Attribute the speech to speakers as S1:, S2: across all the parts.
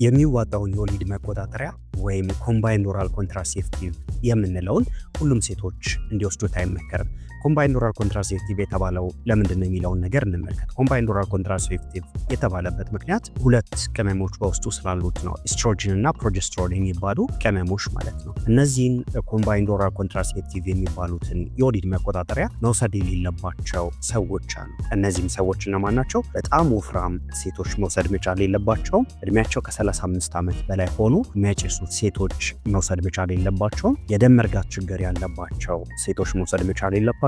S1: የሚዋጣውን የወሊድ መቆጣጠሪያ ወይም ኮምባይንድ ኦራል ኮንትራሴፕቲቭ የምንለውን ሁሉም ሴቶች እንዲወስዱት አይመከርም። ኮምባይንድ ኦራል ኮንትራሴፕቲቭ የተባለው ለምንድን ነው የሚለውን ነገር እንመልከት። ኮምባይንድ ኦራል ኮንትራሴፕቲቭ የተባለበት ምክንያት ሁለት ቅመሞች በውስጡ ስላሉት ነው። ኤስትሮጅን እና ፕሮጀስትሮን የሚባሉ ቅመሞች ማለት ነው። እነዚህን ኮምባይንድ ኦራል ኮንትራሴፕቲቭ የሚባሉትን የወሊድ መቆጣጠሪያ መውሰድ የሌለባቸው ሰዎች አሉ። እነዚህም ሰዎች እነማን ናቸው? በጣም ወፍራም ሴቶች መውሰድ መቻል የለባቸውም። እድሜያቸው ከ35 ዓመት በላይ ሆኑ የሚያጨሱት ሴቶች መውሰድ መቻል የለባቸውም። የደም መርጋት ችግር ያለባቸው ሴቶች መውሰድ መቻል የለባቸውም።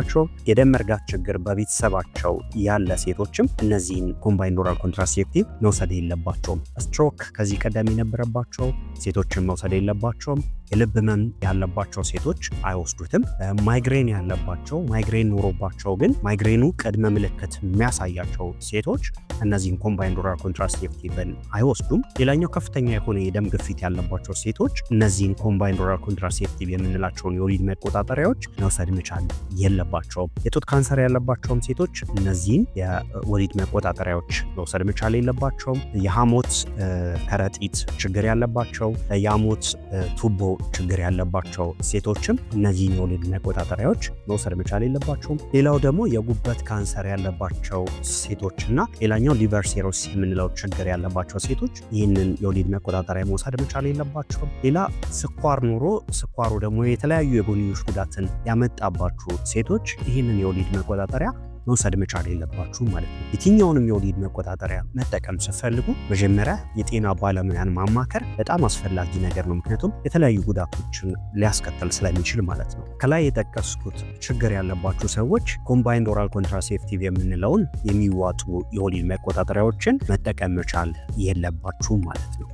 S1: የደም መርጋት ችግር በቤተሰባቸው ያለ ሴቶችም እነዚህን ኮምባይንድ ኦራል ኮንትራሴፕቲቭ መውሰድ የለባቸውም። ስትሮክ ከዚህ ቀደም የነበረባቸው ሴቶችን መውሰድ የለባቸውም። የልብ ህመም ያለባቸው ሴቶች አይወስዱትም። ማይግሬን ያለባቸው ማይግሬን ኖሮባቸው ግን ማይግሬኑ ቅድመ ምልክት የሚያሳያቸው ሴቶች እነዚህን ኮምባይንድ ኦራል ኮንትራሴፕቲቭን አይወስዱም። ሌላኛው ከፍተኛ የሆነ የደም ግፊት ያለባቸው ሴቶች እነዚህን ኮምባይንድ ኦራል ኮንትራሴፕቲቭ የምንላቸውን የወሊድ መቆጣጠሪያዎች መውሰድ መቻል የለባቸውም። የጡት ካንሰር ያለባቸውም ሴቶች እነዚህን የወሊድ መቆጣጠሪያዎች መውሰድ መቻል የለባቸውም። የሐሞት ከረጢት ችግር ያለባቸው የሐሞት ቱቦ ችግር ያለባቸው ሴቶችም እነዚህን የወሊድ መቆጣጠሪያዎች መውሰድ መቻል የለባቸውም። ሌላው ደግሞ የጉበት ካንሰር ያለባቸው ሴቶችና ሌላኛው ሊቨር ሲሮሲስ የምንለው ችግር ያለባቸው ሴቶች ይህንን የወሊድ መቆጣጠሪያ መውሰድ መቻል የለባቸውም። ሌላ ስኳር ኖሮ ስኳሩ ደግሞ የተለያዩ የጎንዮሽ ጉዳትን ያመጣባችሁ ሴቶች ይህንን የወሊድ መቆጣጠሪያ መውሰድ መቻል የለባችሁ ማለት ነው። የትኛውንም የወሊድ መቆጣጠሪያ መጠቀም ስትፈልጉ መጀመሪያ የጤና ባለሙያን ማማከር በጣም አስፈላጊ ነገር ነው። ምክንያቱም የተለያዩ ጉዳቶችን ሊያስከትል ስለሚችል ማለት ነው። ከላይ የጠቀስኩት ችግር ያለባችሁ ሰዎች ኮምባይንድ ኦራል ኮንትራሴፕቲቭ የምንለውን የሚዋጡ የወሊድ መቆጣጠሪያዎችን መጠቀም መቻል የለባችሁ ማለት ነው።